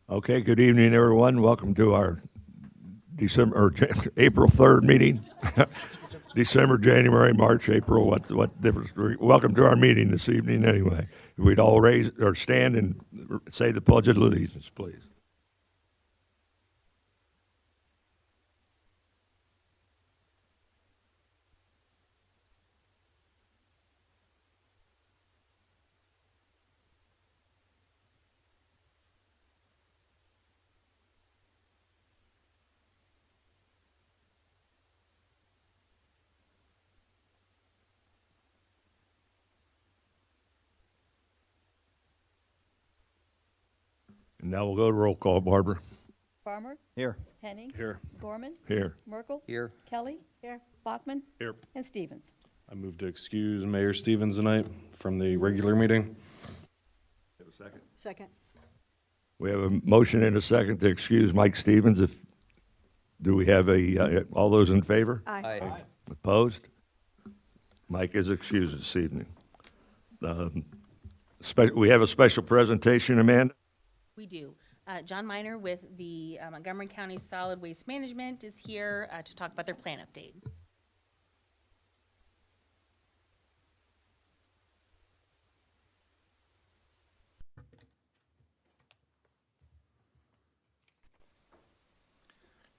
Okay, good evening, everyone. Welcome to our April 3rd meeting. December, January, March, April, what difference? Welcome to our meeting this evening anyway. If we'd all raise or stand and say the Pledge of Allegiance, please. And now we'll go to roll call, Barbara. Farmer, Here. Henning, Here. Gorman, Here. Merkel, Here. Kelly, Bachman, Here. and Stevens. I move to excuse Mayor Stevens tonight from the regular meeting. Have a second. Second. We have a motion and a second to excuse Mike Stevens. Do we have all those in favor? Aye. Opposed? Mike is excused this evening. We have a special presentation, Amanda. We do. John Miner with the Montgomery County Solid Waste Management is here to talk about their plan update.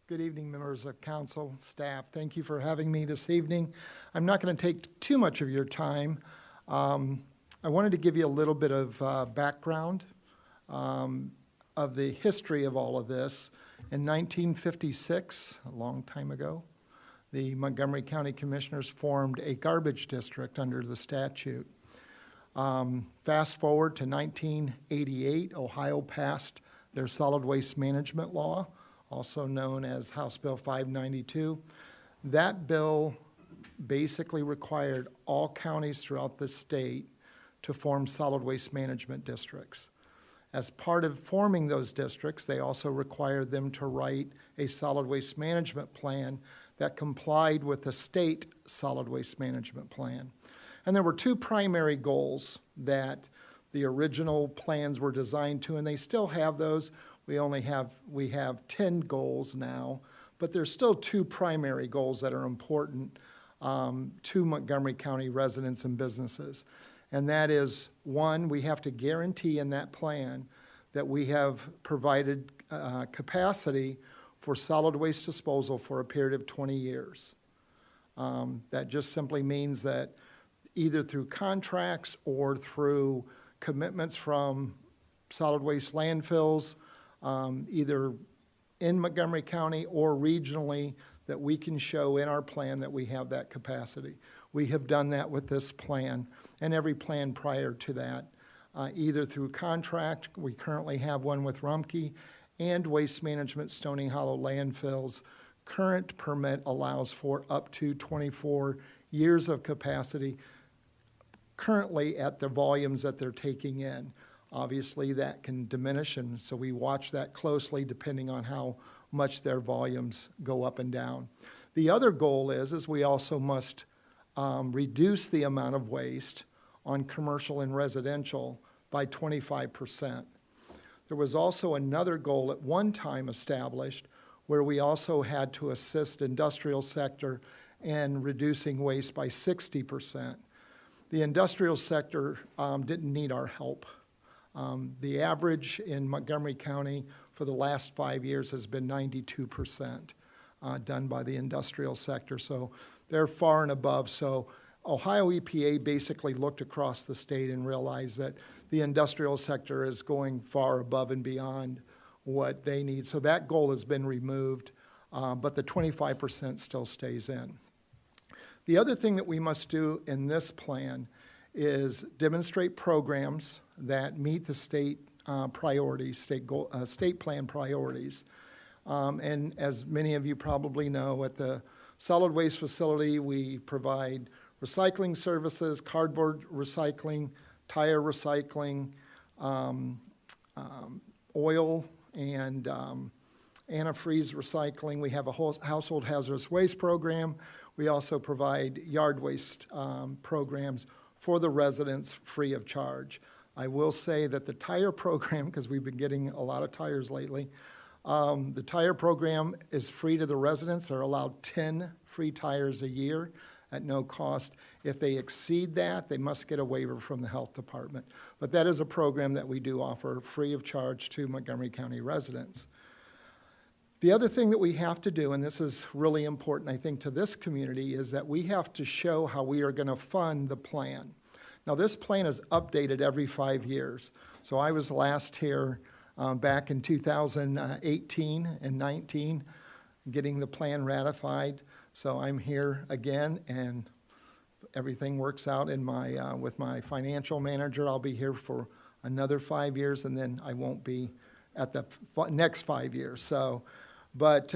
Good evening, members of council, staff. Thank you for having me this evening. I'm not going to take too much of your time. I wanted to give you a little bit of background of the history of all of this. In 1956, a long time ago, the Montgomery County Commissioners formed a garbage district under the statute. Fast forward to 1988, Ohio passed their solid waste management law, also known as House Bill 592. That bill basically required all counties throughout the state to form solid waste management districts. As part of forming those districts, they also required them to write a solid waste management plan that complied with the state solid waste management plan. And there were two primary goals that the original plans were designed to, and they still have those. We have 10 goals now, but there's still two primary goals that are important to Montgomery County residents and businesses. And that is, one, we have to guarantee in that plan that we have provided capacity for solid waste disposal for a period of 20 years. That just simply means that either through contracts or through commitments from solid waste landfills, either in Montgomery County or regionally, that we can show in our plan that we have that capacity. We have done that with this plan and every plan prior to that, either through contract. We currently have one with Rumpke and Waste Management Stony Hollow landfills. Current permit allows for up to 24 years of capacity currently at the volumes that they're taking in. Obviously, that can diminish, and so we watch that closely depending on how much their volumes go up and down. The other goal is we also must reduce the amount of waste on commercial and residential by 25%. There was also another goal at one time established where we also had to assist industrial sector in reducing waste by 60%. The industrial sector didn't need our help. The average in Montgomery County for the last 5 years has been 92% done by the industrial sector. So they're far and above. So Ohio EPA basically looked across the state and realized that the industrial sector is going far above and beyond what they need. So that goal has been removed, but the 25% still stays in. The other thing that we must do in this plan is demonstrate programs that meet the state priorities, state plan priorities. And as many of you probably know, at the solid waste facility, we provide recycling services, cardboard recycling, tire recycling, oil and antifreeze recycling. We have a household hazardous waste program. We also provide yard waste programs for the residents free of charge. I will say that the tire program, because we've been getting a lot of tires lately, the tire program is free to the residents. They're allowed 10 free tires a year at no cost. If they exceed that, they must get a waiver from the health department. But that is a program that we do offer free of charge to Montgomery County residents. The other thing that we have to do, and this is really important, I think, to this community, is that we have to show how we are going to fund the plan. Now, this plan is updated every 5 years. So I was last here back in 2018 and 19, getting the plan ratified. So I'm here again, and everything works out in my with my financial manager. I'll be here for another 5 years, and then I won't be at the next 5 years. So, but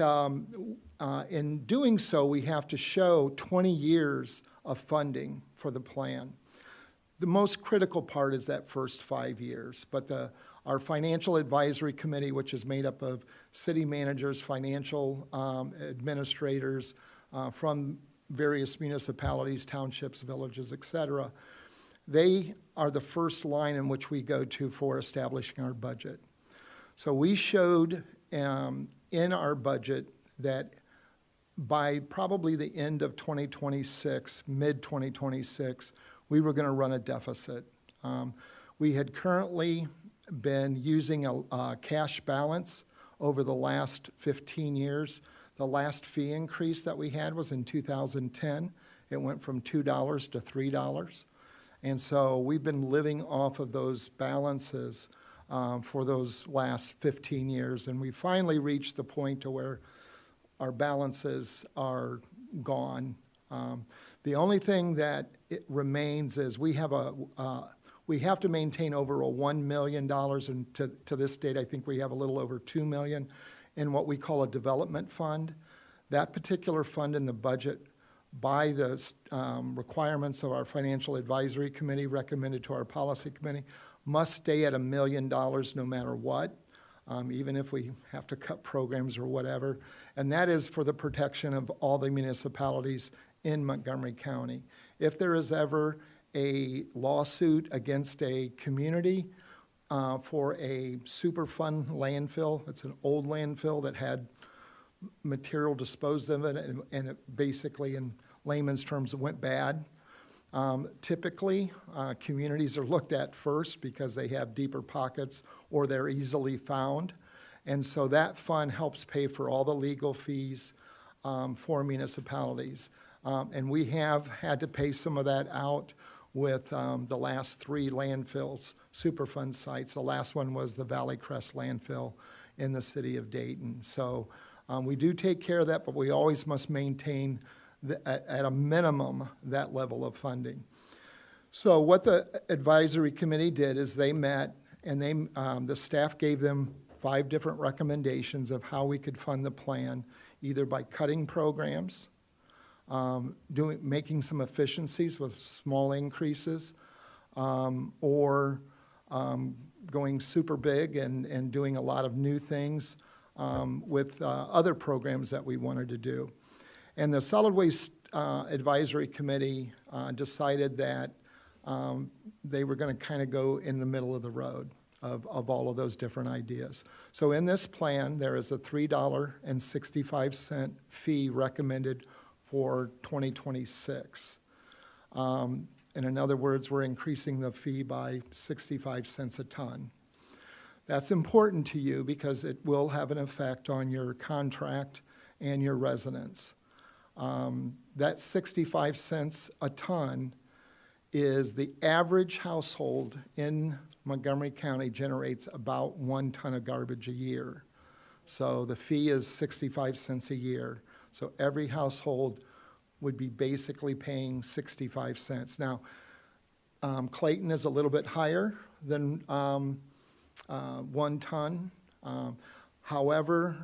in doing so, we have to show 20 years of funding for the plan. The most critical part is that first 5 years, but our financial advisory committee, which is made up of city managers, financial administrators from various municipalities, townships, villages, et cetera, they are the first line in which we go to for establishing our budget. So we showed in our budget that by probably the end of 2026, mid-2026, we were going to run a deficit. We had currently been using a cash balance over the last 15 years. The last fee increase that we had was in 2010. It went from $2 to $3. And so we've been living off of those balances for those last 15 years. And we finally reached the point to where our balances are gone. The only thing that it remains is we have to maintain over $1 million, and to this date, I think we have a little over $2 million in what we call a development fund. That particular fund in the budget, by the requirements of our financial advisory committee recommended to our policy committee, must stay at $1 million no matter what, even if we have to cut programs or whatever. And that is for the protection of all the municipalities in Montgomery County. If there is ever a lawsuit against a community for a Superfund landfill, it's an old landfill that had material disposed of it, and it basically, in layman's terms, it went bad. Typically, communities are looked at first because they have deeper pockets or they're easily found. And so that fund helps pay for all the legal fees for municipalities. And we have had to pay some of that out with the last 3 landfills, Superfund sites. The last one was the Valley Crest landfill in the city of Dayton. So we do take care of that, but we always must maintain at a minimum that level of funding. So what the advisory committee did is they met, and the staff gave them 5 different recommendations of how we could fund the plan, either by cutting programs, making some efficiencies with small increases, or going super big and doing a lot of new things with other programs that we wanted to do. And the Solid Waste Advisory Committee decided that they were going to kind of go in the middle of the road of all of those different ideas. So in this plan, there is a $3.65 fee recommended for 2026. In other words, we're increasing the fee by 65 cents a ton. That's important to you because it will have an effect on your contract and your residents. That 65 cents a ton is the average household in Montgomery County generates about 1 ton of garbage a year. So the fee is 65 cents a year. So every household would be basically paying 65 cents. Now, Clayton is a little bit higher than 1 ton. However,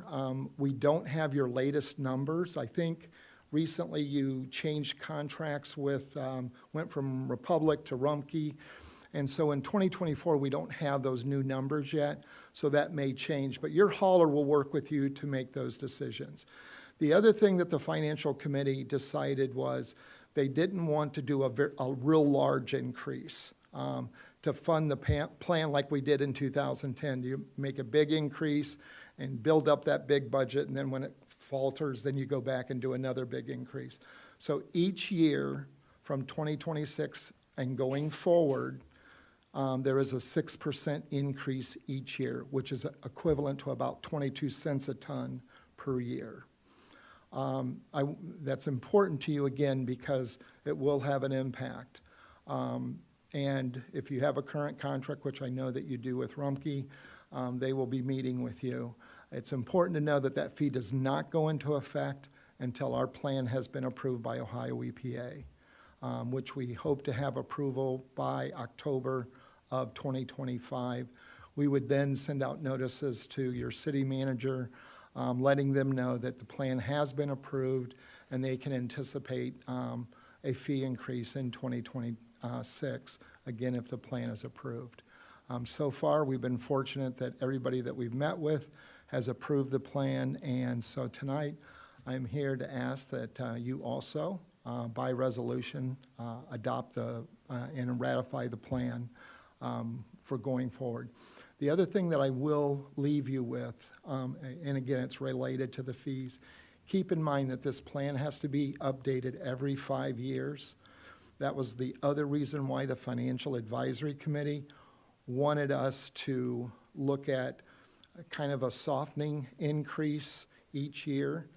we don't have your latest numbers. I think recently you changed contracts with, went from Republic to Rumpke. And so in 2024, we don't have those new numbers yet, so that may change. But your hauler will work with you to make those decisions. The other thing that the financial committee decided was they didn't want to do a real large increase. to fund the plan like we did in 2010. You make a big increase and build up that big budget, and then when it falters, then you go back and do another big increase. So each year from 2026 and going forward, there is a 6% increase each year, which is equivalent to about 22 cents a ton per year. That's important to you, again, because it will have an impact. And if you have a current contract, which I know that you do with Rumpke, they will be meeting with you. It's important to know that that fee does not go into effect until our plan has been approved by Ohio EPA, which we hope to have approval by October of 2025. We would then send out notices to your city manager, letting them know that the plan has been approved and they can anticipate a fee increase in 2026, again, if the plan is approved. So far, we've been fortunate that everybody that we've met with has approved the plan, and so tonight, I'm here to ask that you also, by resolution, adopt and ratify the plan for going forward. The other thing that I will leave you with, and again, it's related to the fees, keep in mind that this plan has to be updated every 5 years. That was the other reason why the Financial Advisory Committee wanted us to look at kind of a softening increase each year,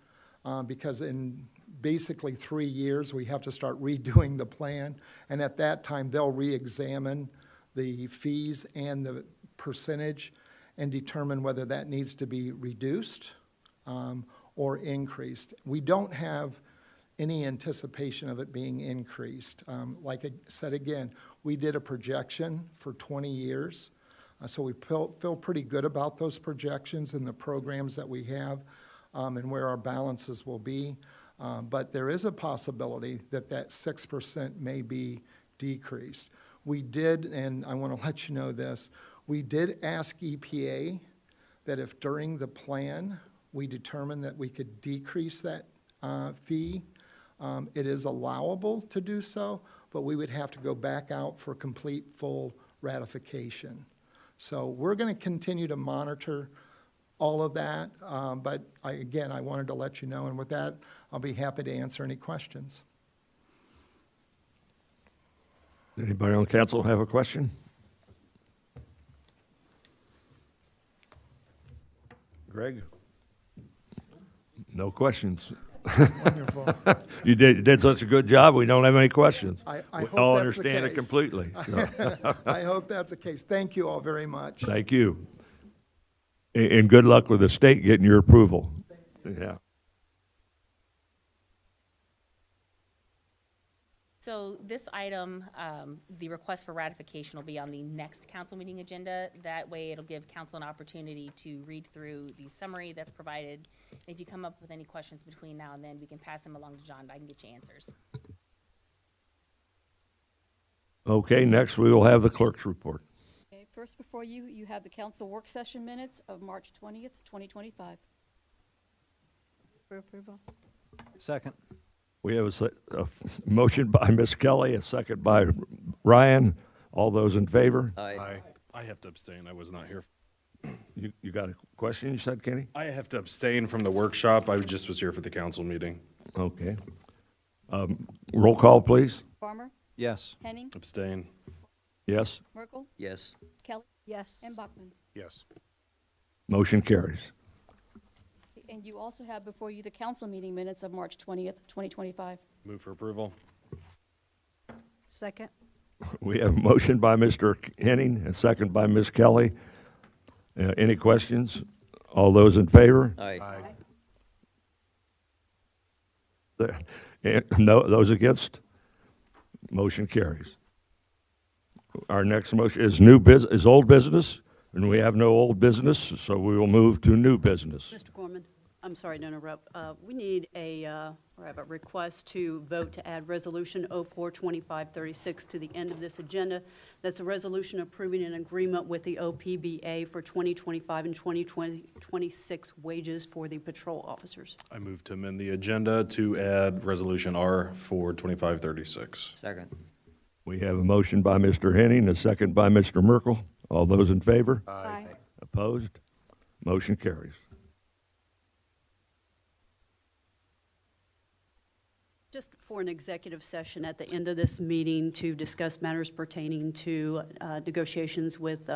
because in basically 3 years, we have to start redoing the plan, and at that time, they'll re-examine the fees and the percentage and determine whether that needs to be reduced or increased. We don't have any anticipation of it being increased. Like I said again, we did a projection for 20 years, so we feel pretty good about those projections and the programs that we have and where our balances will be. But there is a possibility that that 6% may be decreased. We did, and I want to let you know this, we did ask EPA that if during the plan we determined that we could decrease that fee, it is allowable to do so, but we would have to go back out for complete, full ratification. So we're going to continue to monitor all of that, but again, I wanted to let you know, and with that, I'll be happy to answer any questions. Anybody on council have a question? Greg? No questions. Wonderful. You did such a good job, we don't have any questions. I We hope all that's the understand it case. completely. So, I hope that's the case. Thank you all very much. thank you. And good luck with the state getting your approval. Yeah. So this item, the request for ratification will be on the next council meeting agenda. That way, it'll give council an opportunity to read through the summary that's provided. If you come up with any questions between now and then, we can pass them along to John, and I can get you answers. Okay, next we will have the clerk's report. Okay, first before you, you have the council work session minutes of March 20th, 2025. For approval. Second. We have a motion by Ms. Kelly, a second by Ryan. All those in favor? Aye. I have to abstain. I was not here. You got a question, you said, Kenny? I have to abstain from the workshop. I just was here for the council meeting. Okay. Roll call, please. Farmer, Yes. Henning, Abstain. Yes, Merkel, Yes. Kelly, Yes. and Bachman. Yes. motion carries. And you also have before you the council meeting minutes of March 20th, 2025. Move for approval. Second. We have a motion by Mr. Henning, a second by Ms. Kelly. Any questions? All those in favor? Aye. No, those against? Motion carries. Our next motion is is old business, and we have no old business, so we will move to new business. Mr. Gorman, I'm sorry to interrupt. We need or have a request to vote to add Resolution 04-2536 to the end of this agenda. That's a resolution approving an agreement with the OPBA for 2025 and 2026 wages for the patrol officers. I move to amend the agenda to add Resolution R for 2536. Second. We have a motion by Mr. Henning, a second by Mr. Merkel. All those in favor? Aye. Opposed? Motion carries. Just for an executive session at the end of this meeting to discuss matters pertaining to negotiations with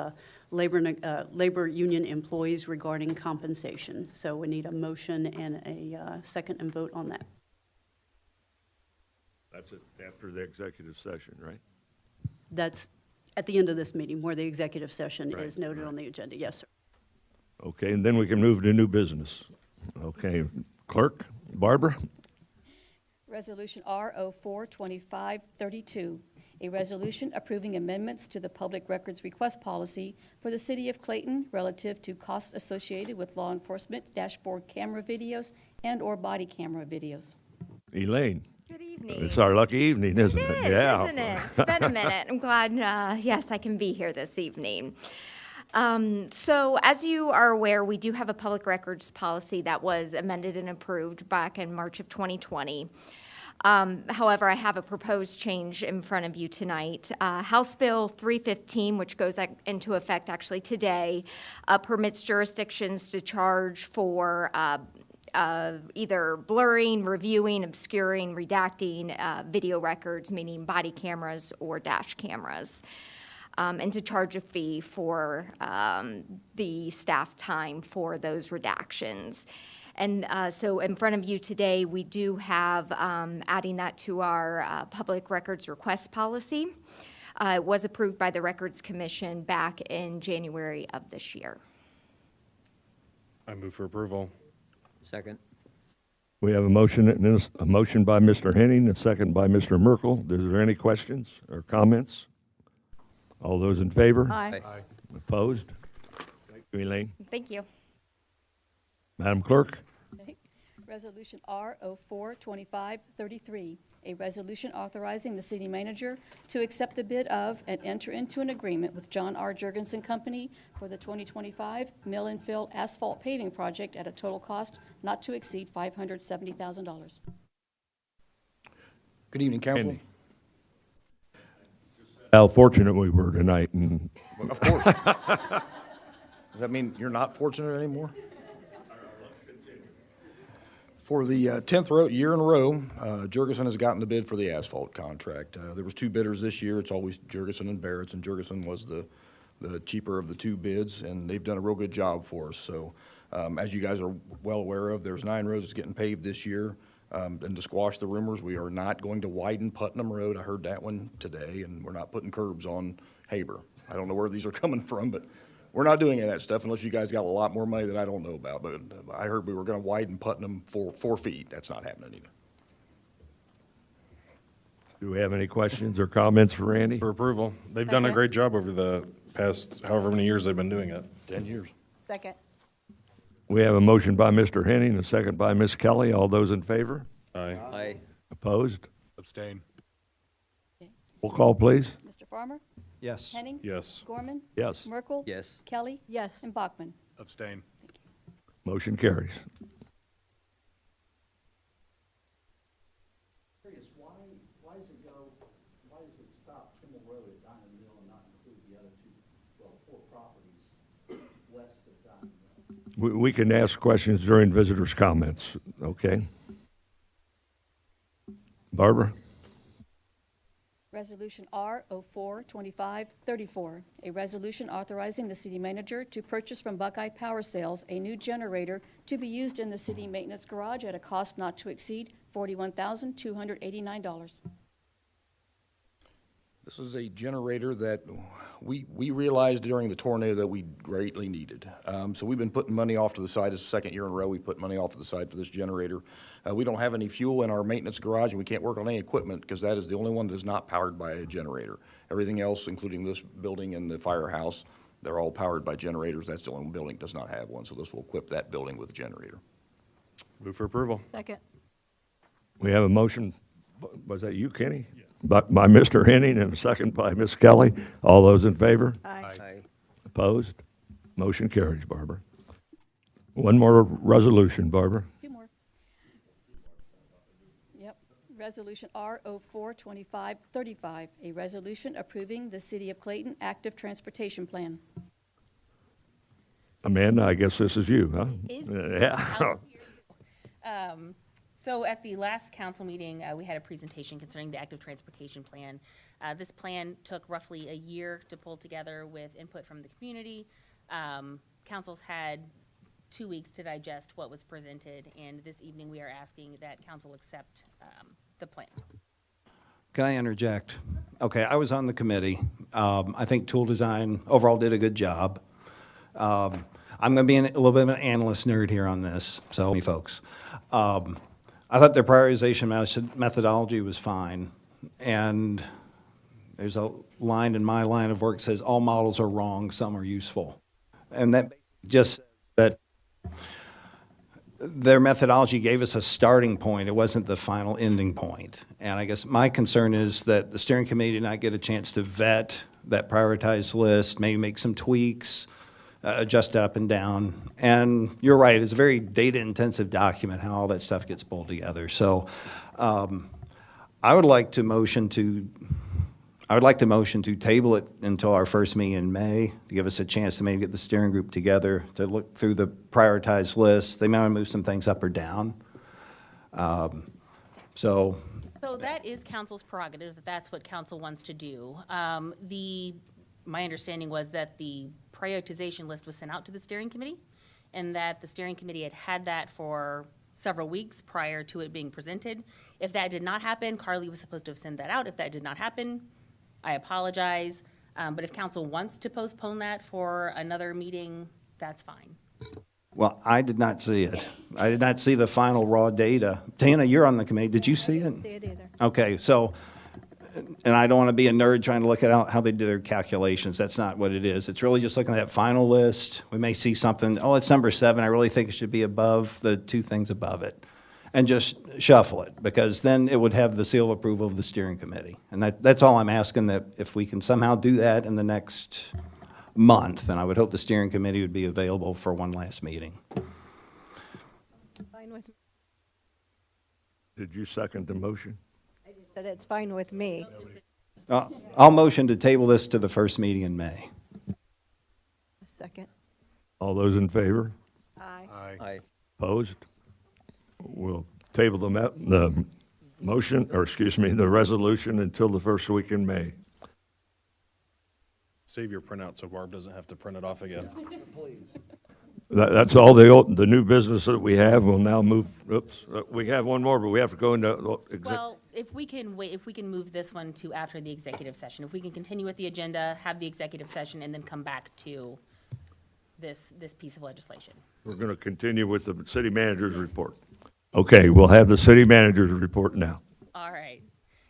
labor union employees regarding compensation. So we need a motion and a second and vote on that. That's it, after the executive session, right? That's at the end of this meeting where the executive session Right, is noted on the agenda. Yes, sir. Okay, and then we can move to new business. Okay, Clerk, Barbara? Resolution R042532, a resolution approving amendments to the public records request policy for the city of Clayton relative to costs associated with law enforcement dashboard camera videos and/or body camera videos. Elaine? Good evening. It's our lucky evening, isn't it? It is, isn't it? It's been a minute. I'm glad, yes, I can be here this evening. So as you are aware, we do have a public records policy that was amended and approved back in March of 2020. However, I have a proposed change in front of you tonight. House Bill 315, which goes into effect actually today, permits jurisdictions to charge for either blurring, reviewing, obscuring, redacting video records, meaning body cameras or dash cameras, and to charge a fee for the staff time for those redactions. And so in front of you today, we do have adding that to our public records request policy. It was approved by the Records Commission back in January of this year. I move for approval. Second. We have a motion by Mr. Henning, a second by Mr. Merkel. Is there any questions or comments? All those in favor? Aye. Opposed? Thank you, Elaine. Thank you. Madam Clerk? Okay. Resolution R042533, a resolution authorizing the city manager to accept the bid of and enter into an agreement with John R. Jurgensen Company for the 2025 mill and fill asphalt paving project at a total cost not to exceed $570,000. Good evening, council. Andy. How fortunate we were tonight, and Of course. Does that mean you're not fortunate anymore? For the 10th year in a row, Jurgensen has gotten the bid for the asphalt contract. There was two bidders this year. It's always Jurgensen and Barrett's, and Jurgensen was the cheaper of the two bids, and they've done a real good job for us. So as you guys are well aware of, there's 9 roads that's getting paved this year. And to squash the rumors, we are not going to widen Putnam Road. I heard that one today, and we're not putting curbs on Haber. I don't know where these are coming from, but we're not doing any of that stuff unless you guys got a lot more money that I don't know about. But I heard we were going to widen Putnam 4 feet. That's not happening either. do we have any questions or comments for Randy? For approval. They've done a Second. great job over the past however many years they've been doing it. 10 years. Second. We have a motion by Mr. Henning, a second by Ms. Kelly. All those in favor? Aye. Aye. Opposed? Abstain. Roll call, please. Mr. Farmer? Yes. Henning? Yes. Gorman? Yes. Merkel? Yes. Kelly? Yes. And Bachman? Abstain. Motion carries. Curious, why does it stop Kimmel Road at Diamond Mill and not include the other 4 properties west of Diamond Mill? We can ask questions during visitors' comments, okay? Barbara? Resolution R042534, a resolution authorizing the city manager to purchase from Buckeye Power Sales a new generator to be used in the city maintenance garage at a cost not to exceed $41,289. This is a generator that we realized during the tornado that we greatly needed. So we've been putting money off to the side. This is the second year in a row we put money off to the side for this generator. We don't have any fuel in our maintenance garage, and we can't work on any equipment because that is the only one that is not powered by a generator. Everything else, including this building and the firehouse, they're all powered by generators. That's the only building that does not have one, so this will equip that building with a generator. Move for approval. Second. We have a motion, was that you, Kenny? By Mr. Henning and a second by Ms. Kelly. All those in favor? Aye. Opposed? Motion carries, Barbara. One more resolution, Barbara. Two more. Yep. Resolution R 042535, a resolution approving the City of Clayton Active Transportation Plan. Amanda, I guess this is you, huh? Is- Yeah. So at the last council meeting, we had a presentation concerning the active transportation plan. This plan took roughly a year to pull together with input from the community. Council's had 2 weeks to digest what was presented, and this evening we are asking that council accept the plan. Can I interject? Okay, I was on the committee. I think Tool Design overall did a good job. I'm going to be a little bit of an analyst nerd here on this, so me folks. I thought their prioritization methodology was fine, and there's a line in my line of work that says all models are wrong, some are useful. And that just says that their methodology gave us a starting point. It wasn't the final ending point. And I guess my concern is that the steering committee did not get a chance to vet that prioritized list, maybe make some tweaks, adjust up and down. And you're right, it's a very data-intensive document, how all that stuff gets pulled together. So I would like to motion to table it until our first meeting in May, to give us a chance to maybe get the steering group together, to look through the prioritized list. They may want to move some things up or down. So that is council's prerogative, if that's what council wants to do. My understanding was that the prioritization list was sent out to the steering committee, and that the steering committee had that for several weeks prior to it being presented. If that did not happen, Carly was supposed to have sent that out. If that did not happen, I apologize. But if council wants to postpone that for another meeting, that's fine. Well, I did not see it. I did not see the final raw data. Tana, you're on the committee. Did you see it? I didn't see it either. Okay, so, and I don't want to be a nerd trying to look at how they did their calculations. That's not what it is. It's really just looking at that final list. We may see something, oh, it's number 7. I really think it should be above the 2 things above it. And just shuffle it, because then it would have the seal of approval of the steering committee. And that's all I'm asking, that if we can somehow do that in the next month, then I would hope the steering committee would be available for one last meeting. Fine with, Did you second the motion? I just said it's fine with me. I'll motion to table this to the first meeting in May. A second. All those in favor? Aye. Opposed? We'll table the motion, or excuse me, the resolution until the first week in May. Save your printout so Barb doesn't have to print it off again. That's all the new business that we have. We'll now move, we have one more, but we have to go into. Well, if we can wait, if we can move this one to after the executive session, if we can continue with the agenda, have the executive session, and then come back to this piece of legislation. We're going to continue with the city manager's report. Okay, we'll have the city manager's report now. All right.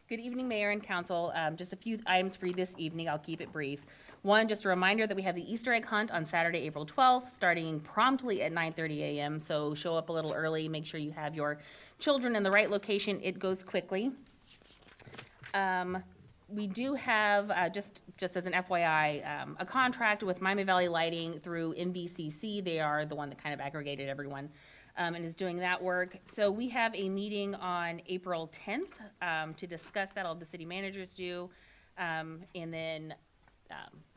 Good evening, Mayor and Council. Just a few items for you this evening. I'll keep it brief. One, just a reminder that we have the Easter egg hunt on Saturday, April 12th, starting promptly at 9:30 a.m. So show up a little early. Make sure you have your children in the right location. It goes quickly. We do have, just as an FYI, a contract with Miami Valley Lighting through MVCC. They are the one that kind of aggregated everyone and is doing that work. So we have a meeting on April 10th to discuss that. All the city managers do. And then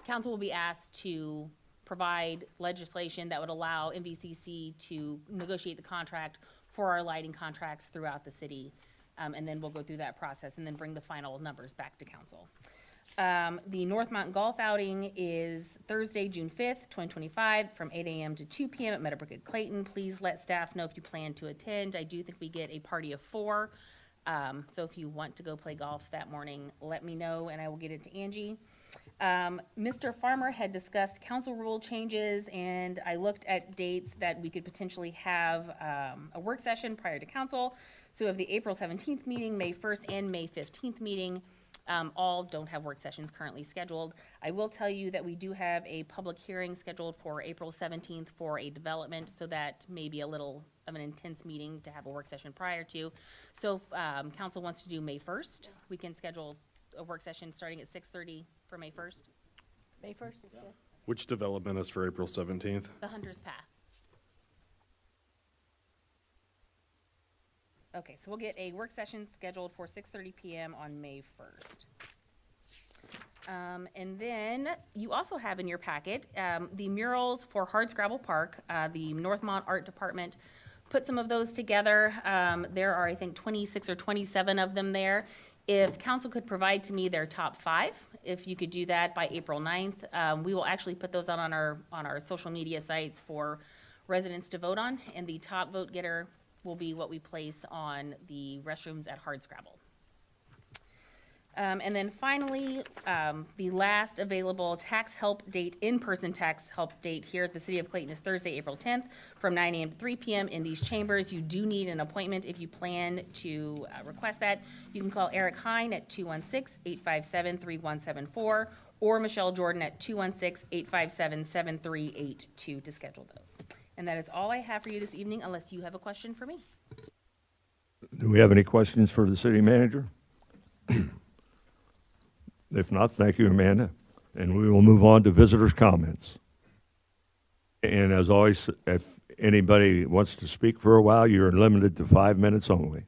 council will be asked to provide legislation that would allow MVCC to negotiate the contract for our lighting contracts throughout the city. And then we'll go through that process and then bring the final numbers back to council. The North Mountain Golf Outing is Thursday, June 5th, 2025, from 8 a.m. to 2 p.m. at Meadowbrook at Clayton. Please let staff know if you plan to attend. I do think we get a party of 4. So if you want to go play golf that morning, let me know and I will get it to Angie. Mr. Farmer had discussed council rule changes, and I looked at dates that we could potentially have a work session prior to council. So we have the April 17th meeting, May 1st, and May 15th meeting. All don't have work sessions currently scheduled. I will tell you that we do have a public hearing scheduled for April 17th for a development, so that may be a little of an intense meeting to have a work session prior to. So if council wants to do May 1st, we can schedule a work session starting at 6:30 for May 1st. May 1st is good. Which development is for April 17th? The Hunter's Path. Okay, so we'll get a work session scheduled for 6:30 PM on May 1st. And then you also have in your packet the murals for Hardscrabble Park. The Northmont Art Department put some of those together. There are, I think, 26 or 27 of them there. If council could provide to me their top 5, if you could do that by April 9th, we will actually put those out on our social media sites for residents to vote on, and the top vote getter will be what we place on the restrooms at Hardscrabble. And then finally, the last available tax help date, in-person tax help date here at the City of Clayton is Thursday, April 10th, from 9 a.m. to 3 p.m. in these chambers. You do need an appointment if you plan to request that. You can call Eric Hine at 216-857-3174 or Michelle Jordan at 216-857-7382 to schedule those. And that is all I have for you this evening, unless you have a question for me. Do we have any questions for the city manager? If not, thank you, Amanda. And we will move on to visitors' comments. And as always, if anybody wants to speak for a while, you're limited to 5 minutes only.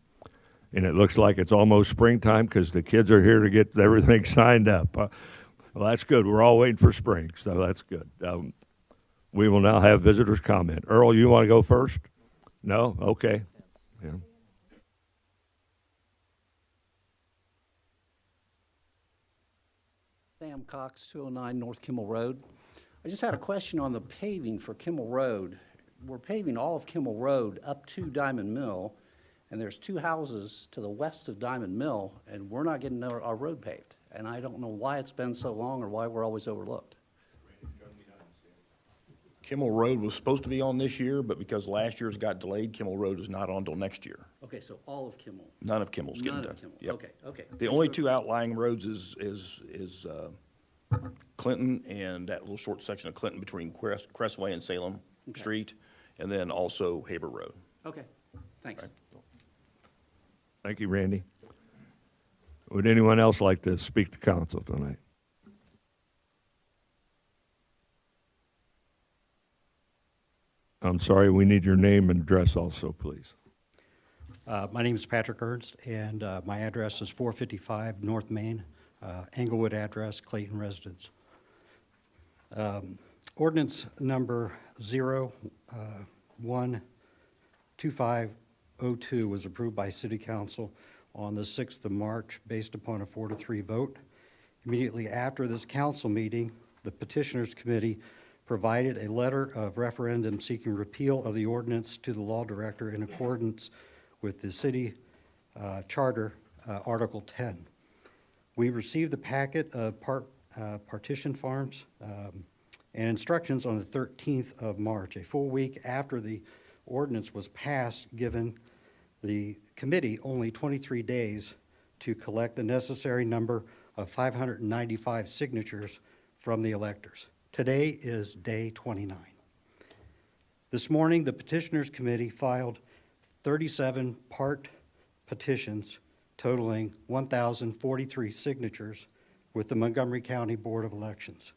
And it looks like it's almost springtime because the kids are here to get everything signed up. Well, that's good. We're all waiting for spring, so that's good. We will now have visitors' comment. Earl, you want to go first? No? Okay. Yeah. Sam Cox, 209 North Kimmel Road. I just had a question on the paving for Kimmel Road. We're paving all of Kimmel Road up to Diamond Mill, and there's 2 houses to the west of Diamond Mill, and we're not getting our road paved. And I don't know why it's been so long or why we're always overlooked. Kimmel Road was supposed to be on this year, but because last year's got delayed, Kimmel Road is not on till next year. Okay, so all of Kimmel. None of Kimmel's getting None done. of Kimmel. Yep. Okay, okay. The only 2 outlying roads is Clinton and that little short section of Clinton between Crestway and Salem Street, and then also Haber Road. Okay, thanks. Thank you, Randy. Would anyone else like to speak to council tonight? I'm sorry, we need your name and address also, please. My name is Patrick Ernst, and my address is 455 North Main, Englewood address, Clayton residence. Ordinance number 012502 was approved by City Council on the 6th of March based upon a 4-3 vote. Immediately after this council meeting, the Petitioners Committee provided a letter of referendum seeking repeal of the ordinance to the law director in accordance with the city charter, Article 10. We received the packet of partition farms and instructions on the 13th of March, a full week after the ordinance was passed, given the committee only 23 days to collect the necessary number of 595 signatures from the electors. Today is day 29. This morning, the Petitioners Committee filed 37 part petitions totaling 1,043 signatures with the Montgomery County Board of Elections.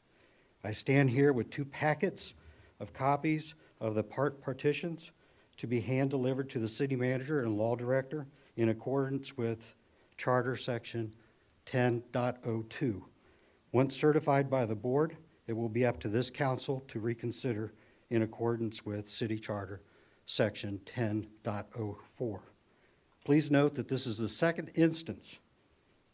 I stand here with 2 packets of copies of the part petitions to be hand-delivered to the city manager and law director in accordance with Charter Section 10.02. Once certified by the board, it will be up to this council to reconsider in accordance with City Charter Section 10.04. Please note that this is the second instance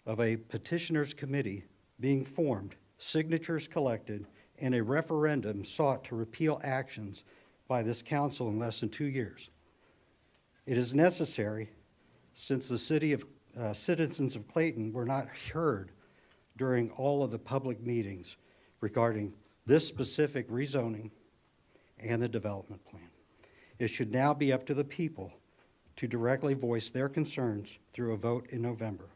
of a petitioners committee being formed, signatures collected, and a referendum sought to repeal actions by this council in less than 2 years. It is necessary, since the citizens of Clayton were not heard during all of the public meetings regarding this specific rezoning and the development plan. It should now be up to the people to directly voice their concerns through a vote in November.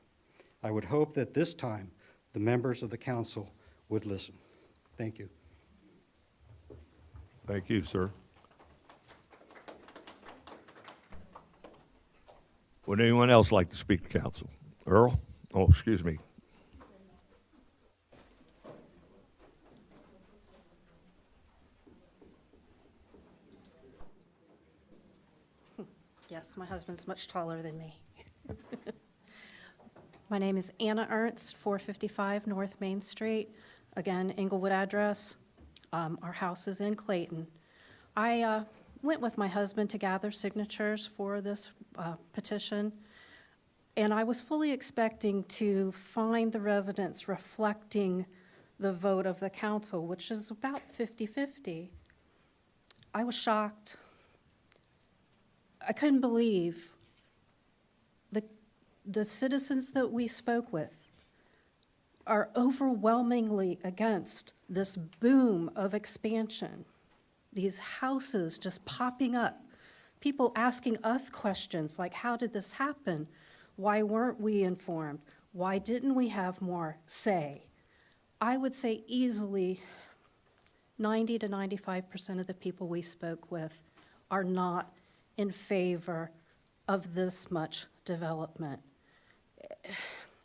I would hope that this time the members of the council would listen. Thank you. Thank you, sir. Would anyone else like to speak to council? Earl? Oh, excuse me. Yes. Yes, my husband's much taller than me. My name is Anna Ernst, 455 North Main Street. Again, Englewood address. Our house is in Clayton. I went with my husband to gather signatures for this petition, and I was fully expecting to find the residents reflecting the vote of the council, which is about 50-50. I was shocked. I couldn't believe the citizens that we spoke with are overwhelmingly against this boom of expansion, these houses just popping up, people asking us questions like, how did this happen? Why weren't we informed? Why didn't we have more say? I would say easily 90 to 95% of the people we spoke with are not in favor of this much development.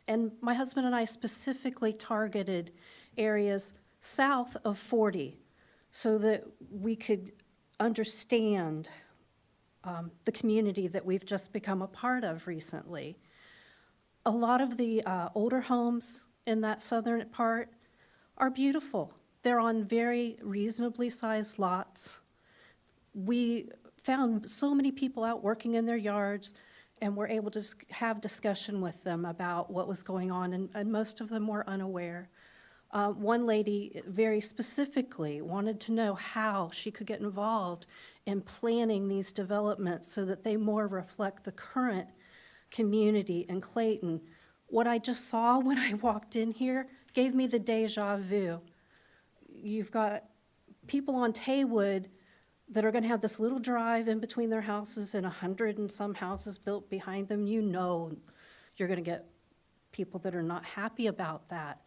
And my husband and I specifically targeted areas south of 40 so that we could understand the community that we've just become a part of recently. A lot of the older homes in that southern part are beautiful. They're on very reasonably sized lots. We found so many people out working in their yards, and were able to have discussion with them about what was going on, and most of them were unaware. One lady very specifically wanted to know how she could get involved in planning these developments so that they more reflect the current community in Clayton. What I just saw when I walked in here gave me the deja vu. You've got people on Taywood that are going to have this little drive in between their houses and 100 and some houses built behind them. You know you're going to get people that are not happy about that.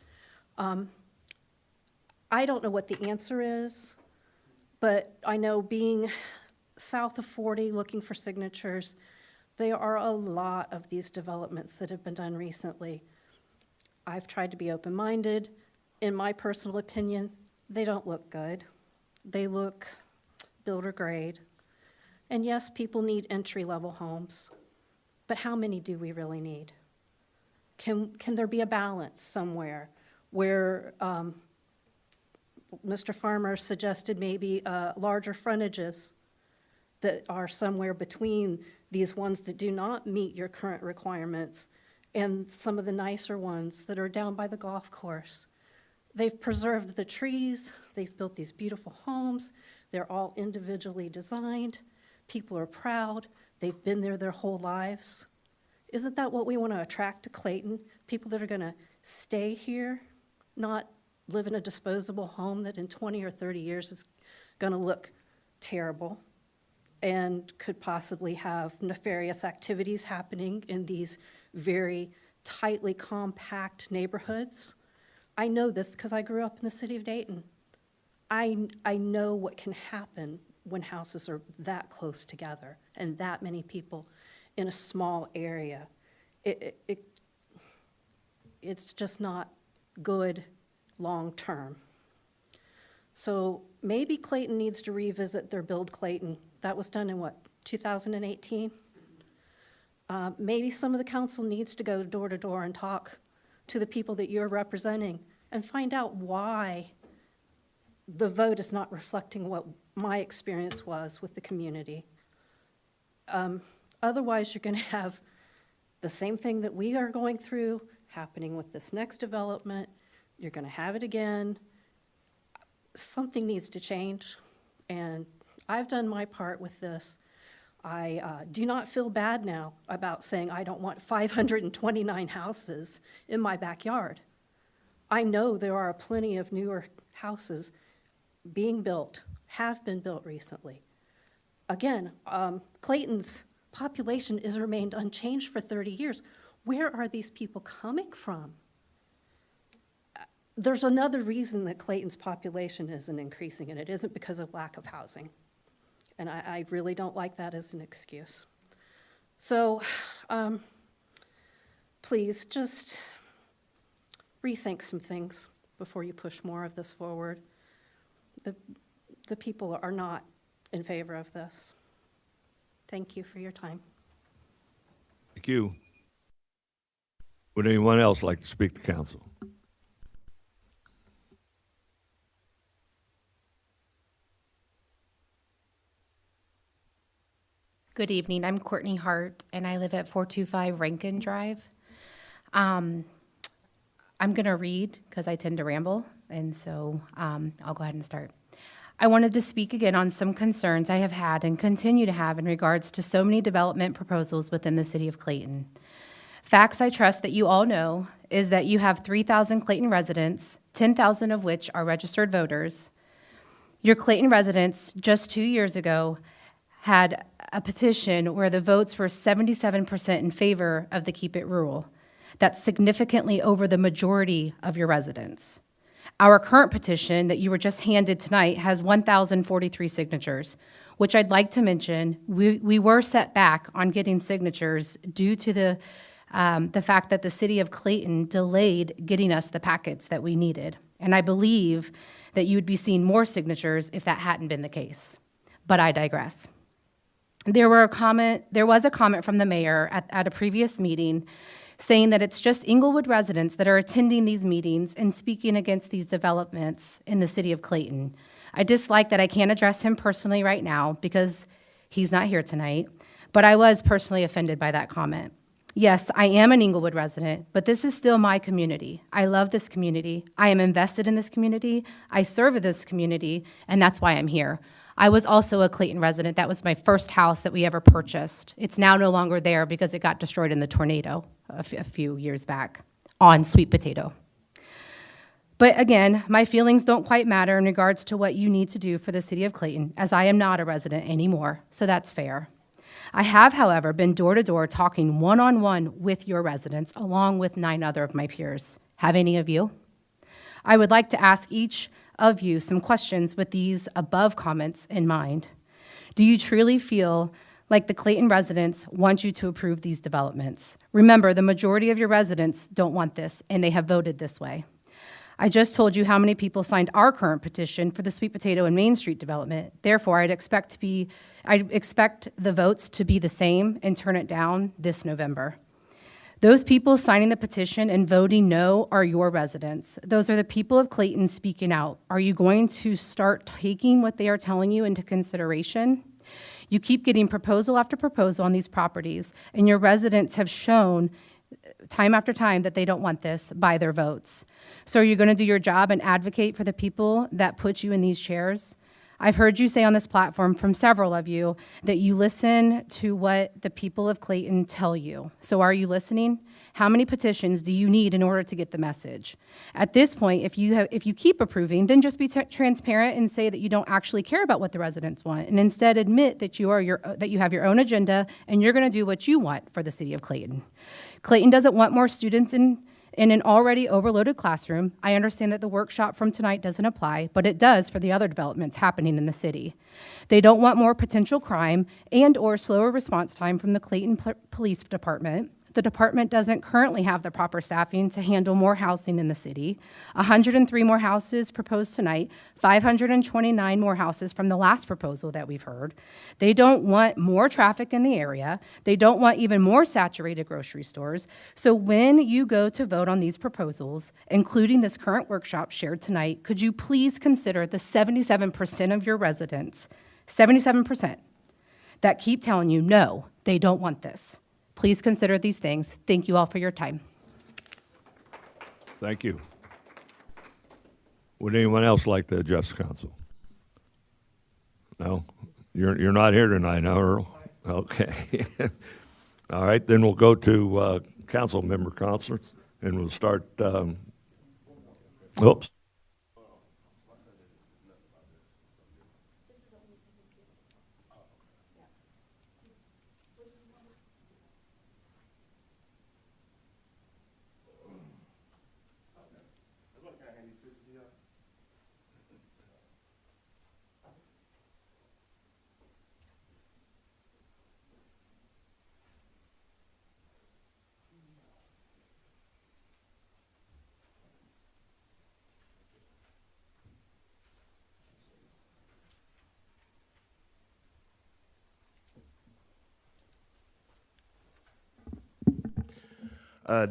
I don't know what the answer is, but I know being south of 40 looking for signatures, there are a lot of these developments that have been done recently. I've tried to be open-minded. In my personal opinion, they don't look good. They look builder grade. And yes, people need entry-level homes, but how many do we really need? Can there be a balance somewhere where Mr. Farmer suggested maybe larger frontages that are somewhere between these ones that do not meet your current requirements and some of the nicer ones that are down by the golf course? They've preserved the trees, they've built these beautiful homes, they're all individually designed, people are proud, they've been there their whole lives. Isn't that what we want to attract to Clayton? People that are going to stay here, not live in a disposable home that in 20 or 30 years is going to look terrible and could possibly have nefarious activities happening in these very tightly compact neighborhoods. I know this because I grew up in the city of Dayton. I know what can happen when houses are that close together and that many people in a small area. It's just not good long-term. So maybe Clayton needs to revisit their Build Clayton. That was done in what, 2018? Maybe some of the council needs to go door to door and talk to the people that you're representing and find out why the vote is not reflecting what my experience was with the community. Otherwise, you're going to have the same thing that we are going through happening with this next development. You're going to have it again. Something needs to change, and I've done my part with this. I do not feel bad now about saying I don't want 529 houses in my backyard. I know there are plenty of newer houses being built, have been built recently. Again, Clayton's population has remained unchanged for 30 years. Where are these people coming from? There's another reason that Clayton's population isn't increasing, and it isn't because of lack of housing. And I really don't like that as an excuse. So please just rethink some things before you push more of this forward. The people are not in favor of this. Thank you for your time. Thank you. Would anyone else like to speak to council? Good evening. I'm Courtney Hart, and I live at 425 Rankin Drive. I'm going to read because I tend to ramble, and so I'll go ahead and start. I wanted to speak again on some concerns I have had and continue to have in regards to so many development proposals within the city of Clayton. Facts I trust that you all know is that you have 3,000 Clayton residents, 10,000 of which are registered voters. Your Clayton residents just 2 years ago had a petition where the votes were 77% in favor of the Keep It Rural. That's significantly over the majority of your residents. Our current petition that you were just handed tonight has 1,043 signatures, which I'd like to mention, we were set back on getting signatures due to the fact that the city of Clayton delayed getting us the packets that we needed. And I believe that you would be seeing more signatures if that hadn't been the case. But I digress. There was a comment from the mayor at a previous meeting saying that it's just Inglewood residents that are attending these meetings and speaking against these developments in the city of Clayton. I dislike that I can't address him personally right now because he's not here tonight, but I was personally offended by that comment. Yes, I am an Inglewood resident, but this is still my community. I love this community. I am invested in this community. I serve in this community, and that's why I'm here. I was also a Clayton resident. That was my first house that we ever purchased. It's now no longer there because it got destroyed in the tornado a few years back on Sweet Potato. But again, my feelings don't quite matter in regards to what you need to do for the city of Clayton, as I am not a resident anymore, so that's fair. I have, however, been door to door talking one-on-one with your residents, along with 9 other of my peers. Have any of you? I would like to ask each of you some questions with these above comments in mind. Do you truly feel like the Clayton residents want you to approve these developments? Remember, the majority of your residents don't want this, and they have voted this way. I just told you how many people signed our current petition for the Sweet Potato and Main Street development. Therefore, I'd expect the votes to be the same and turn it down this November. Those people signing the petition and voting no are your residents. Those are the people of Clayton speaking out. Are you going to start taking what they are telling you into consideration? You keep getting proposal after proposal on these properties, and your residents have shown time after time that they don't want this by their votes. So are you going to do your job and advocate for the people that put you in these chairs? I've heard you say on this platform from several of you that you listen to what the people of Clayton tell you. So are you listening? How many petitions do you need in order to get the message? At this point, if you keep approving, then just be transparent and say that you don't actually care about what the residents want, and instead admit that you have your own agenda and you're going to do what you want for the city of Clayton. Clayton doesn't want more students in an already overloaded classroom. I understand that the workshop from tonight doesn't apply, but it does for the other developments happening in the city. They don't want more potential crime and or slower response time from the Clayton Police Department. The department doesn't currently have the proper staffing to handle more housing in the city. 103 more houses proposed tonight, 529 more houses from the last proposal that we've heard. They don't want more traffic in the area. They don't want even more saturated grocery stores. So when you go to vote on these proposals, including this current workshop shared tonight, could you please consider the 77% of your residents, 77%, that keep telling you, no, they don't want this. Please consider these things. Thank you all for your time. Thank you. Would anyone else like to address the council? No? You're not here tonight, huh, Earl? Okay. All right, then we'll go to council member concerts, and we'll start, oops.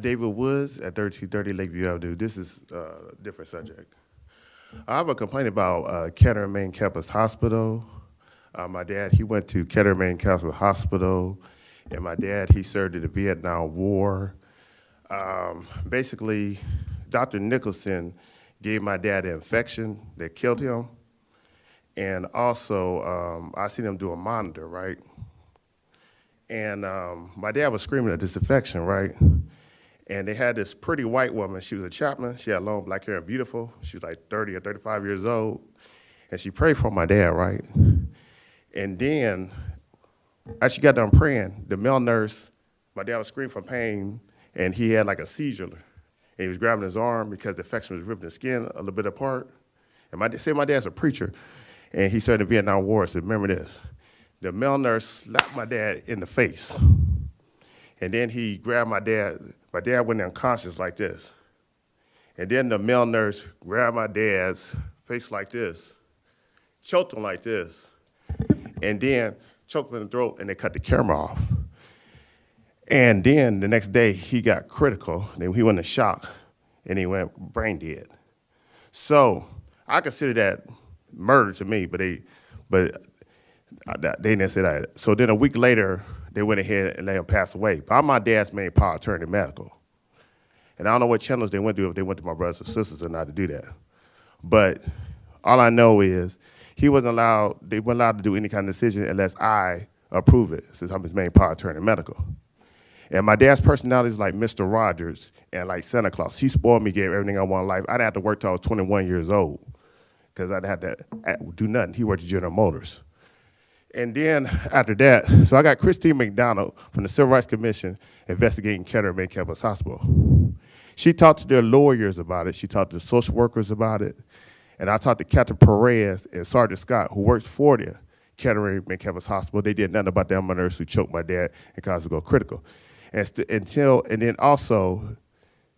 David Woods at 1330 Lakeview Avenue. This is a different subject. I have a complaint about Kettering Main Campus Hospital. My dad, he went to Kettering Main Campus Hospital, and my dad, he served in the Vietnam War. Basically, Dr. Nicholson gave my dad an infection that killed him. And also, I seen him do a monitor, right? And my dad was screaming at this infection, right? And they had this pretty white woman. She was a chaplain. She had long black hair and beautiful. She was like 30 or 35 years old. And she prayed for my dad, right? And then, as she got done praying, the male nurse, my dad was screaming from pain, and he had like a seizure. And he was grabbing his arm because the infection was ripping the skin a little bit apart. And my dad's a preacher, and he served in the Vietnam War, so remember this. The male nurse slapped my dad in the face. And then he grabbed my dad. My dad went unconscious like this. And then the male nurse grabbed my dad's face like this, choked him like this, and then choked him in the throat, and they cut the camera off. And then the next day, he got critical. Then he went in shock, and he went brain dead. So I consider that murder to me, but they didn't say that. So then a week later, they went ahead and let him pass away. But I'm my dad's main power attorney medical. And I don't know what channels they went to, if they went to my brothers and sisters or not to do that. But all I know is they weren't allowed to do any kind of decision unless I approve it, since I'm his main power attorney medical. And my dad's personality is like Mr. Rogers and like Santa Claus. He spoiled me, gave everything I want in life. I didn't have to work till I was 21 years old because I didn't have to do nothing. He worked at General Motors. And then after that, so I got Christine McDonald from the Civil Rights Commission investigating Kettering Main Campus Hospital. She talked to their lawyers about it. She talked to social workers about it. And I talked to Captain Perez and Sergeant Scott, who works for the Kettering Main Campus Hospital. They did nothing about the ambulance nurse who choked my dad and caused him to go critical. And then also,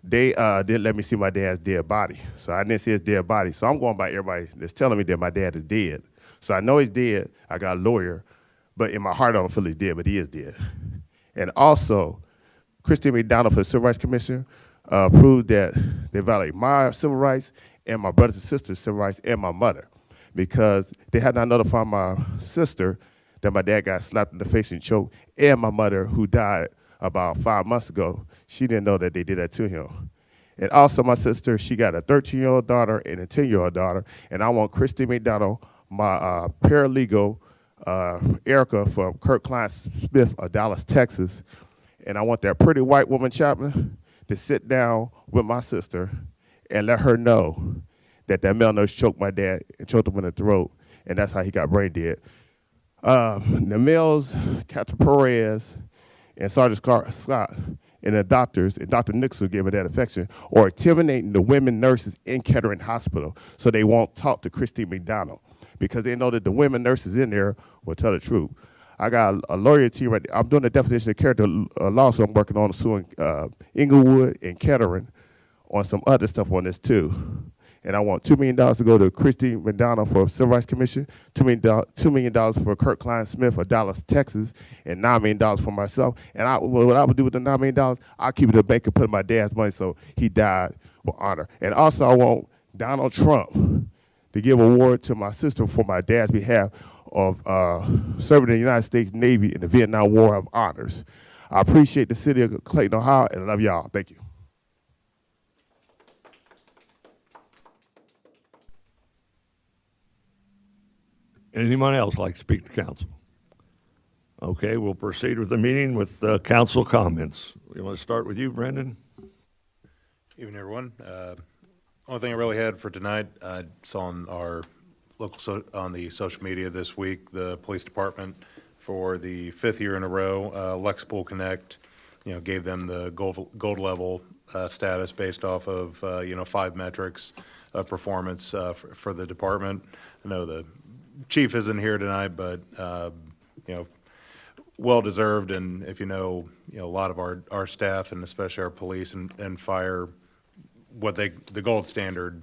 they didn't let me see my dad's dead body. So I didn't see his dead body. So I'm going by everybody that's telling me that my dad is dead. So I know he's dead. I got a lawyer. But in my heart, I don't feel he's dead, but he is dead. And also, Christine McDonald for the Civil Rights Commission proved that they violate my civil rights and my brothers and sisters' civil rights and my mother, because they had not notified my sister that my dad got slapped in the face and choked, and my mother, who died about 5 months ago. She didn't know that they did that to him. And also my sister, she got a 13-year-old daughter and a 10-year-old daughter, and I want Christine McDonald, my paralegal, Erica from Kirk Klein Smith of Dallas, Texas, and I want that pretty white woman chaplain to sit down with my sister and let her know that that male nurse choked my dad and choked him in the throat, and that's how he got brain dead. The males, Captain Perez and Sergeant Scott, and the doctors, and Dr. Nixon gave me that infection, are intimidating the women nurses in Kettering Hospital so they won't talk to Christine McDonald, because they know that the women nurses in there will tell the truth. I got a lawyer team right there. I'm doing the definition of character lawsuit. I'm working on suing Inglewood and Kettering on some other stuff on this too. And I want $2 million to go to Christine McDonald for Civil Rights Commission, $2 million for Kirk Klein Smith of Dallas, Texas, and $9 million for myself. And what I would do with the $9 million, I'll keep it in the bank and put in my dad's money so he died with honor. And also I want Donald Trump to give an award to my sister for my dad's behalf of serving in the United States Navy in the Vietnam War of honors. I appreciate the city of Clayton, Ohio, and I love y'all. Thank you. Anyone else like to speak to council? Okay, we'll proceed with the meeting with council comments. We want to start with you, Brendan? Evening, everyone. Only thing I really had for tonight, I saw on our on the social media this week, the police department for the 5th year in a row, Lexpool Connect, gave them the gold level status based off of 5 metrics of performance for the department. I know the chief isn't here tonight, but well deserved. And if a lot of our staff and especially our police and fire, the gold standard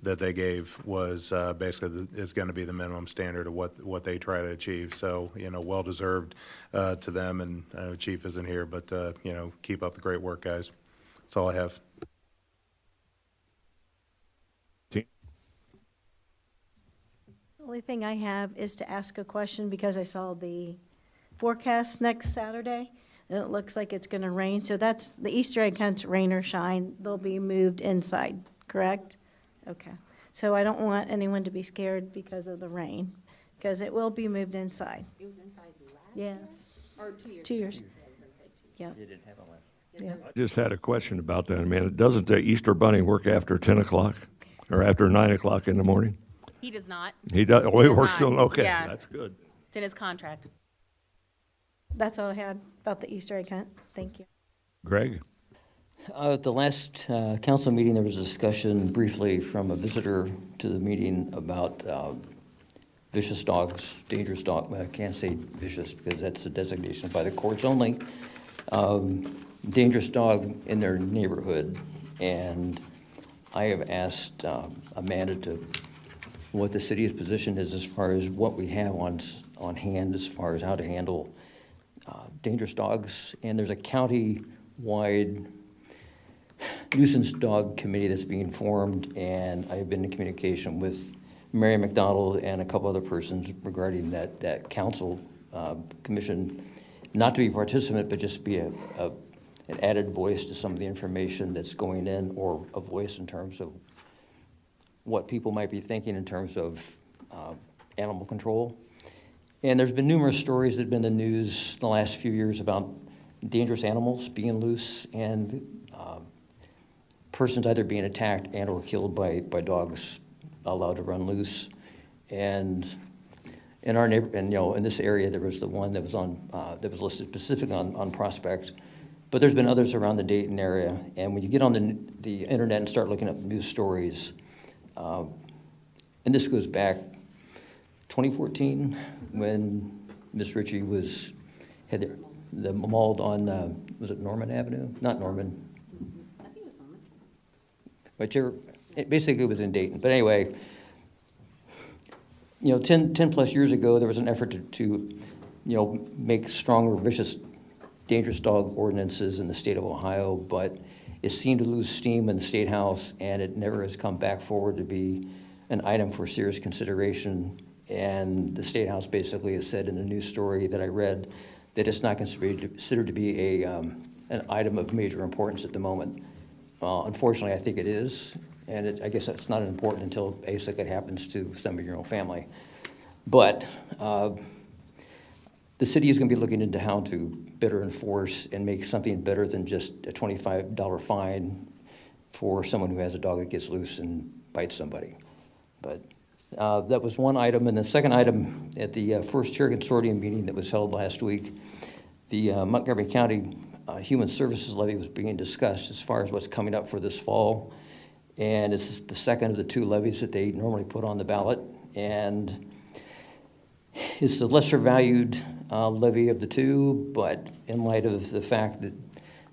that they gave was basically is going to be the minimum standard of what they try to achieve. So well deserved to them. And chief isn't here, but keep up the great work, guys. That's all I have. The only thing I have is to ask a question because I saw the forecast next Saturday, and it looks like it's gonna rain. So that's the Easter egg hunts, rain or shine. They'll be moved inside, correct? Okay. So I don't want anyone to be scared because of the rain, because it will be moved inside. It was inside last Yes. or 2 years? 2 years. It was inside 2 years. Yep. You didn't have a one. Yep. I just had a question about that, man. Doesn't the Easter Bunny work after 10 o'clock or after 9 o'clock in the morning? He does not. He does, oh, he does works not. still, okay, Yeah. that's good. It's in his contract. That's all I had about the Easter egg hunt. Thank you. Greg? At the last council meeting, there was a discussion briefly from a visitor to the meeting about vicious dogs, dangerous dog. Well, I can't say vicious because that's a designation by the courts only. Dangerous dog in their neighborhood. And I have asked Amanda what the city's position is as far as what we have on hand as far as how to handle dangerous dogs. And there's a county-wide nuisance dog committee that's being formed, and I've been in communication with Mary McDonald and a couple other persons regarding that council commission, not to be a participant, but just be an added voice to some of the information that's going in, or a voice in terms of what people might be thinking in terms of animal control. And there's been numerous stories that have been in the news the last few years about dangerous animals being loose and persons either being attacked and or killed by dogs allowed to run loose. And in our neighbor, and in this area, there was the one that was that was listed specifically on Prospect, but there's been others around the Dayton area. And when you get on the internet and start looking up news stories, and this goes back 2014 when Miss Ritchie had the mauled on was it Norman Avenue? Not Norman. Whichever, basically it was in Dayton. But anyway, 10 plus years ago, there was an effort to make stronger, vicious, dangerous dog ordinances in the state of Ohio, but it seemed to lose steam in the State House, and it never has come back forward to be an item for serious consideration. And the State House basically has said in the news story that I read that it's not considered to be an item of major importance at the moment. Unfortunately, I think it is, and I guess it's not important until basically it happens to somebody in your own family. But the city is going to be looking into how to better enforce and make something better than just a $25 fine for someone who has a dog that gets loose and bites somebody. But that was one item. And the second item, at the first chair consortium meeting that was held last week, the Montgomery County Human Services Levy was being discussed as far as what's coming up for this fall. And it's the second of the two levies that they normally put on the ballot. And it's the lesser valued levy of the two, but in light of the fact that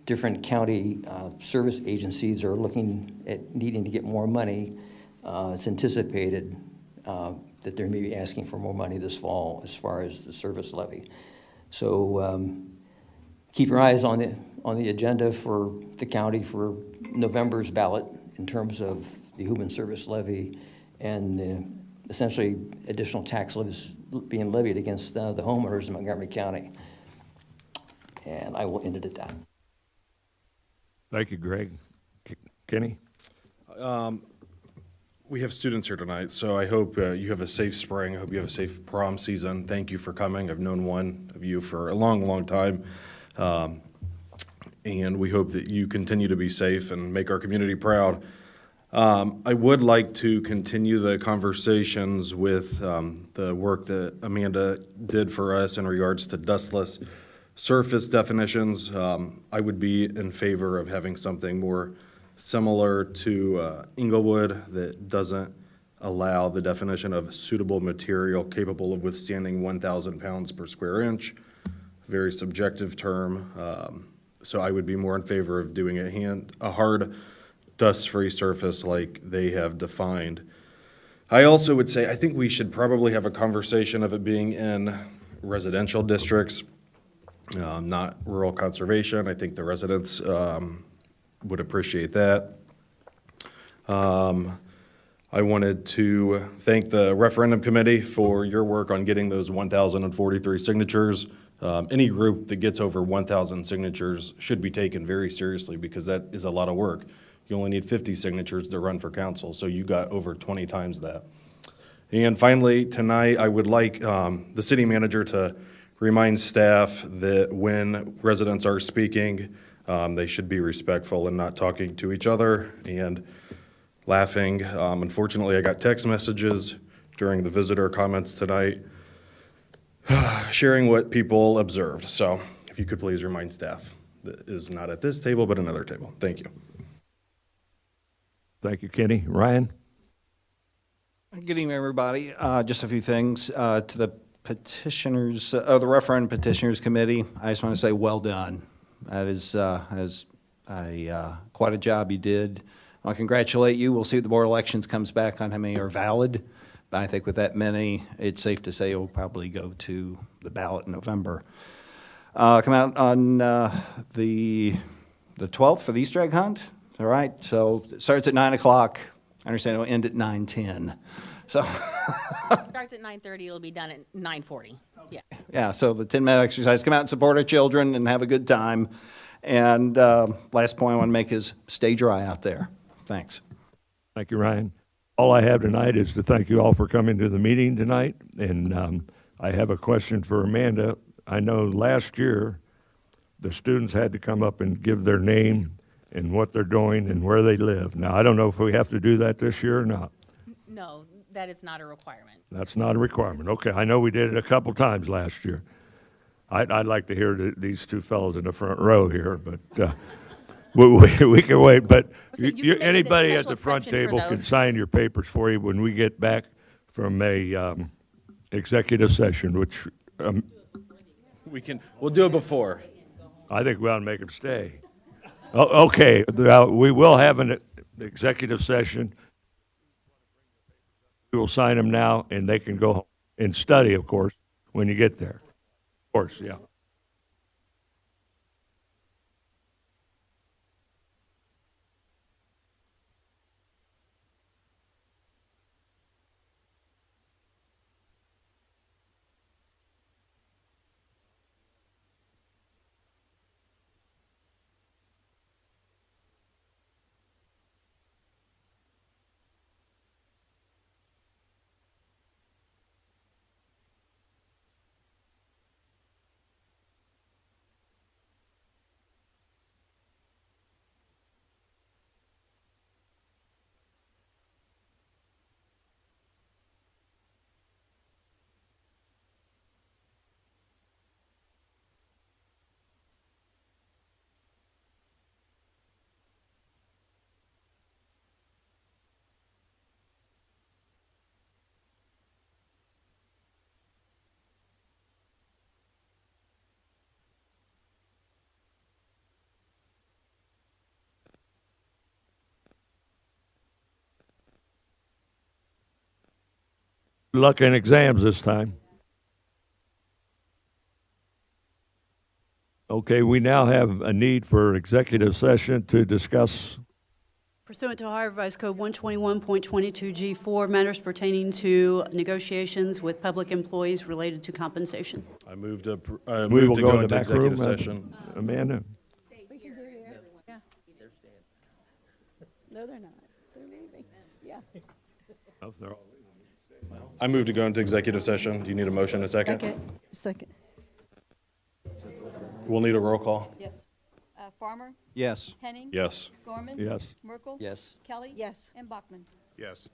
different county service agencies are looking at needing to get more money, it's anticipated that they may be asking for more money this fall as far as the service levy. So keep your eyes on the agenda for the county for November's ballot in terms of the human service levy and the essentially additional tax levies being levied against the homeowners in Montgomery County. And I will end it at that. Thank you, Greg. Kenny? We have students here tonight, so I hope you have a safe spring. I hope you have a safe prom season. Thank you for coming. I've known one of you for a long, long time. And we hope that you continue to be safe and make our community proud. I would like to continue the conversations with the work that Amanda did for us in regards to dustless surface definitions. I would be in favor of having something more similar to Inglewood that doesn't allow the definition of suitable material capable of withstanding 1,000 pounds per square inch. Very subjective term. So I would be more in favor of doing a hard dust-free surface like they have defined. I also would say I think we should probably have a conversation of it being in residential districts, not rural conservation. I think the residents would appreciate that. I wanted to thank the referendum committee for your work on getting those 1,043 signatures. Any group that gets over 1,000 signatures should be taken very seriously because that is a lot of work. You only need 50 signatures to run for council, so you got over 20 times that. And finally, tonight, I would like the city manager to remind staff that when residents are speaking, they should be respectful and not talking to each other and laughing. Unfortunately, I got text messages during the visitor comments tonight sharing what people observed. So if you could please remind staff that is not at this table, but another table. Thank you. Thank you, Kenny. Ryan? Good evening, everybody. Just a few things to the petitioners, the referendum petitioners committee. I just want to say, well done. That is quite a job you did. I want to congratulate you. We'll see what the board of elections comes back on how many are valid. But I think with that many, it's safe to say it will probably go to the ballot in November. Come out on the 12th for the Easter egg hunt. All right, so it starts at 9 o'clock. I understand it'll end at 9:10. So Starts at 9:30, it'll be done at 9:40. Yeah. yeah, so the 10-minute exercise. Come out and support our children and have a good time. And last point I want to make is stay dry out there. Thanks. Thank you, Ryan. All I have tonight is to thank you all for coming to the meeting tonight. And I have a question for Amanda. I know last year the students had to come up and give their name and what they're doing and where they live. Now, I don't know if we have to do that this year or not. No, that is not a requirement. That's not a requirement. Okay, I know we did it a couple times last year. I'd like to hear these two fellows in the front row here, but we can wait. But So you can make it a anybody at special the front exception for table can those. sign your papers for you when we get back from a executive session, which We'll do it before. I think we ought to make them stay. Okay, we will have an executive session. We will sign them now, and they can go home and study, of course, when you get there. Of course, yeah. Good luck in exams this time. Okay, we now have a need for executive session to discuss. Pursuant to Ohio Revised Code 121.22G4, matters pertaining to negotiations with public employees related to compensation. I moved to We will go in the into back room, executive session. Amanda? No, they're not. They're leaving. Yeah. Oh, they're all- I moved to go into executive session. Do you need a motion in a second? Okay, second. We'll need a roll call. Yes. Farmer? Yes. Henning? Yes. Gorman? Yes. Merkel? Yes. Kelly? Yes. And Bachman? Yes.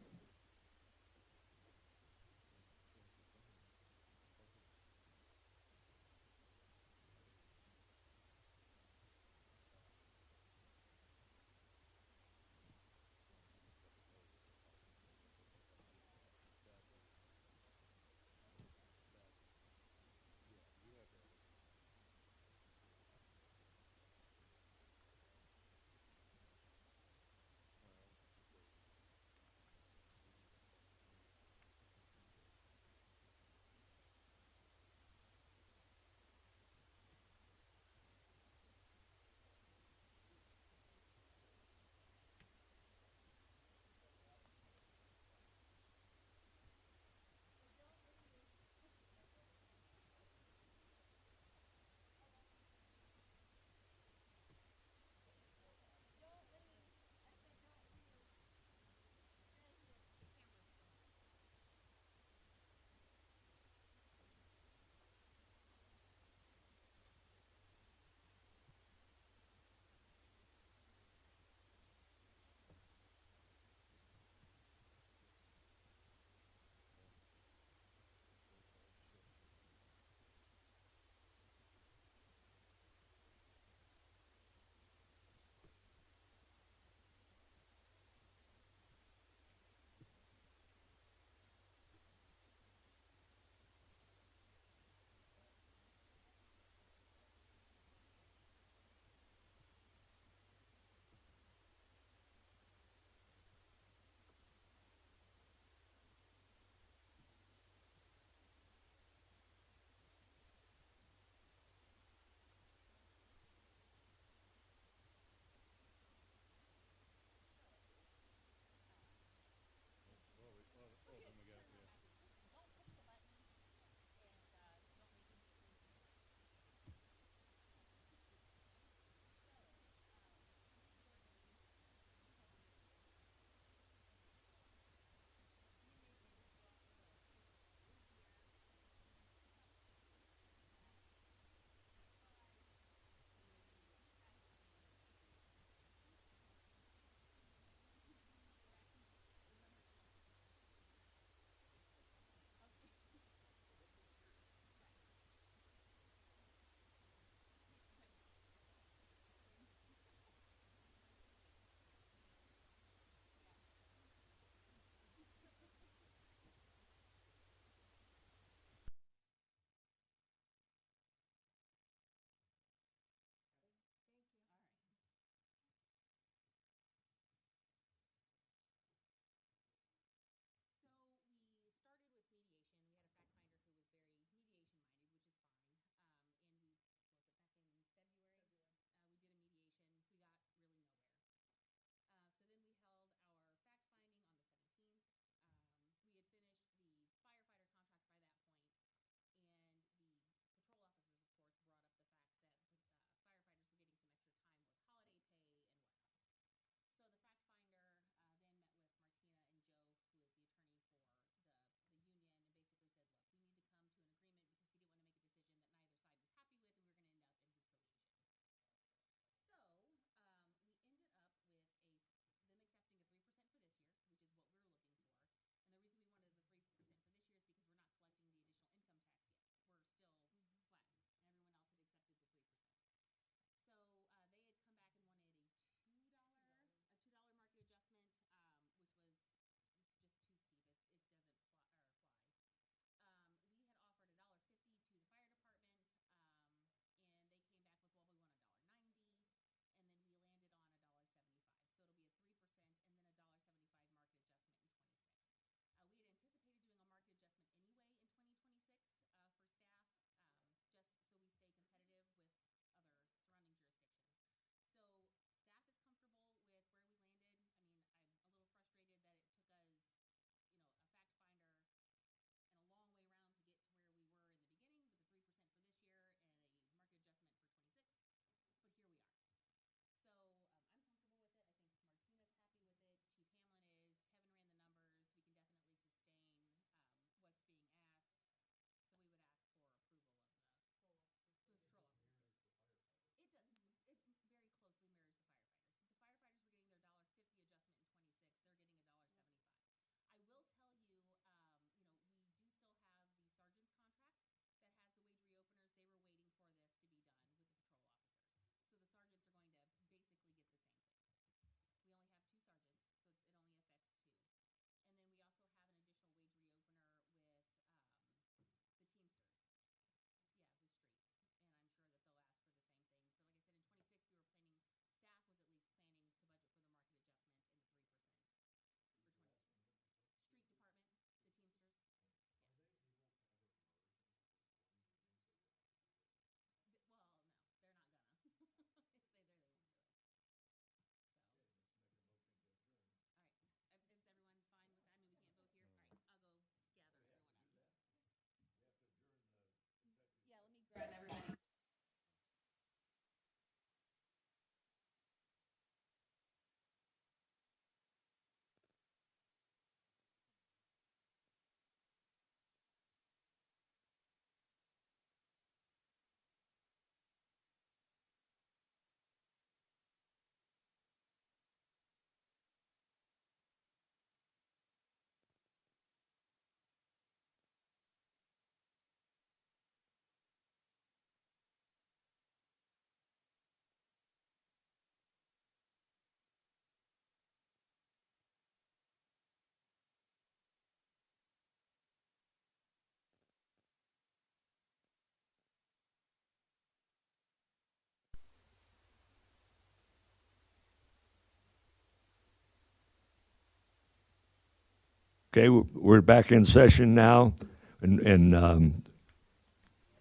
Okay, we're back in session now, and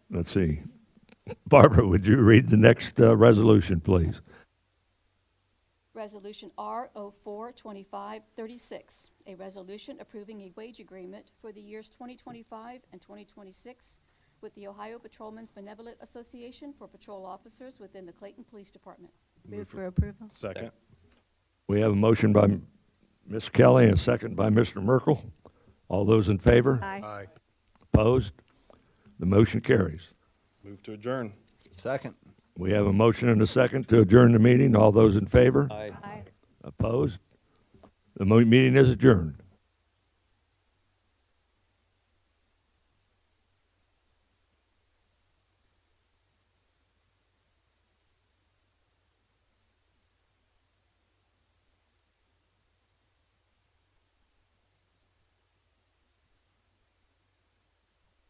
let's see. Barbara, would you read the next resolution, please? Resolution R 042536, a resolution approving a wage agreement for the years 2025 and 2026 with the Ohio Patrolmen's Benevolent Association for patrol officers within the Clayton Police Department. Move for approval. Second. We have a motion by Ms. Kelly and a second by Mr. Merkel. All those in favor? Aye. Opposed? The motion carries. Move to adjourn. Second. We have a motion and a second to adjourn the meeting. All those in favor? Aye. Aye. Opposed? The meeting is adjourned.